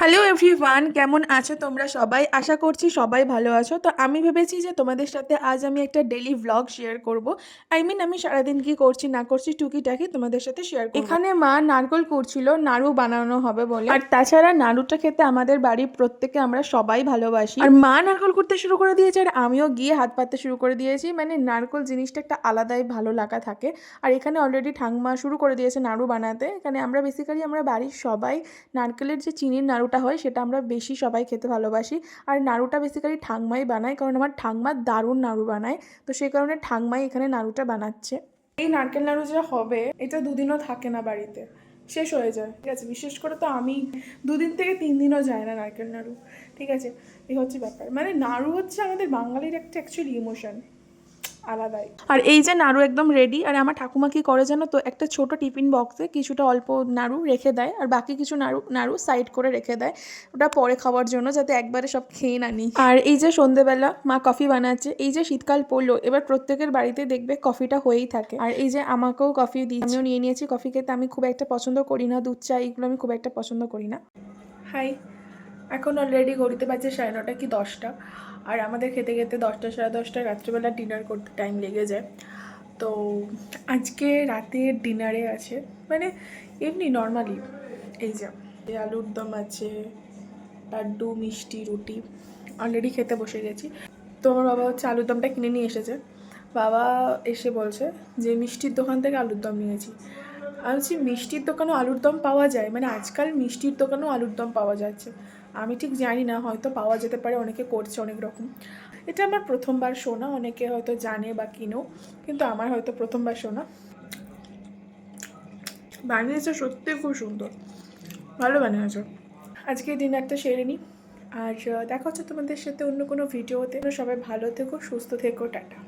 Hello everyone, কেমন আছো তোমরা সবাই? আশা করছি সবাই ভালো আছো। তো আমি ভেবেছি যে তোমাদের সাথে আজ আমি একটা ডেইলি ভ্লগ শেয়ার করব। আমি সারাদিন কি করছি না করছি টুকিটাকি তোমাদের সাথে শেয়ার করব। এখানে মা নারকেল কুড়ছিল নাড়ু বানানো হবে বলে। আর তাছাড়া নাড়ুটা খেতে আমাদের বাড়ির প্রত্যেকে আমরা সবাই ভালোবাসি। আর মা নারকেল কুড়তে শুরু করে দিয়েছে আর আমিও গিয়ে হাত পাততে শুরু করে দিয়েছি। মানে নারকেল জিনিসটা একটা আলাদাই ভালো লাগা থাকে। আর এখানে অলরেডি ঠাংমা শুরু করে দিয়েছে নাড়ু বানাতে। এখানে আমরা বেসিক্যালি আমরা বাড়ির সবাই নারকেলের যে চিনির নাড়ুটা হয় সেটা আমরা বেশি সবাই খেতে ভালোবাসি। আর নাড়ুটা বেসিক্যালি ঠাংমাই বানায়, কারণ আমার ঠাংমা দারুণ নাড়ু বানায়। তো সেই কারণে ঠাংমাই এখানে নাড়ুটা বানাচ্ছে। এই নারকেল নাড়ু যে হবে এটা দুদিনও থাকে না বাড়িতে, শেষ হয়ে যায়। ঠিক আছে, বিশেষ করে তো আমি 2 দিন থেকে 3 দিনও যায় না নারকেল নাড়ু। ঠিক আছে, এই হচ্ছে ব্যাপার। মানে নাড়ু হচ্ছে আমাদের বাঙালির একটা অ্যাকচুয়ালি ইমোশন, আলাদাই। আর এই যে নাড়ু একদম রেডি। আর আমার ঠাকুমা কি করে জানো তো, একটা ছোট টিফিন বক্সে কিছুটা অল্প নাড়ু রেখে দেয় আর বাকি কিছু নাড়ু নাড়ু সাইড করে রেখে দেয়, ওটা পরে খাওয়ার জন্য, যাতে একবারে সব খেয়ে না নিই। আর এই যে সন্ধেবেলা মা কফি বানাচ্ছে। এই যে শীতকাল পড়লো, এবার প্রত্যেকের বাড়িতে দেখবে কফিটা হয়েই থাকে। আর এই যে আমাকেও কফি দিচ্ছে, আমিও নিয়ে নিয়েছি। কফি খেতে আমি খুব একটা পছন্দ করি না, দুধ চা এগুলো আমি খুব একটা পছন্দ করি না। হাই, এখন অলরেডি ঘড়িতে বাজে 9:30 কি 10টা। আর আমাদের খেতে খেতে 10টা সাড়ে 10টায় রাত্রিবেলা ডিনার করতে টাইম লেগে যায়। তো আজকে রাতের ডিনারে আছে মানে এমনি নর্মালি এই যে আলুর দম আছে, লাড্ডু, মিষ্টি, রুটি। অলরেডি খেতে বসে গেছি। তো আমার বাবা হচ্ছে আলুর দমটা কিনে নিয়ে এসেছে। বাবা এসে বলছে যে মিষ্টির দোকান থেকে আলুর দম নিয়েছি। আমি বলছি মিষ্টির দোকানেও আলুর দম পাওয়া যায়? মানে আজকাল মিষ্টির দোকানেও আলুর দম পাওয়া যাচ্ছে। আমি ঠিক জানি না, হয়তো পাওয়া যেতে পারে, অনেকে করছে অনেক রকম। এটা আমার প্রথমবার শোনা, অনেকে হয়তো জানে বা কিনেও, কিন্তু আমার হয়তো প্রথমবার শোনা। বানিয়েছে সত্যি খুব সুন্দর, ভালো বানিয়েছে। আজকে ডিনারটা সেরে নিই। আর দেখা হচ্ছে তোমাদের সাথে অন্য কোনো ভিডিওতে। সবাই ভালো থেকো, সুস্থ থেকো, টাটা।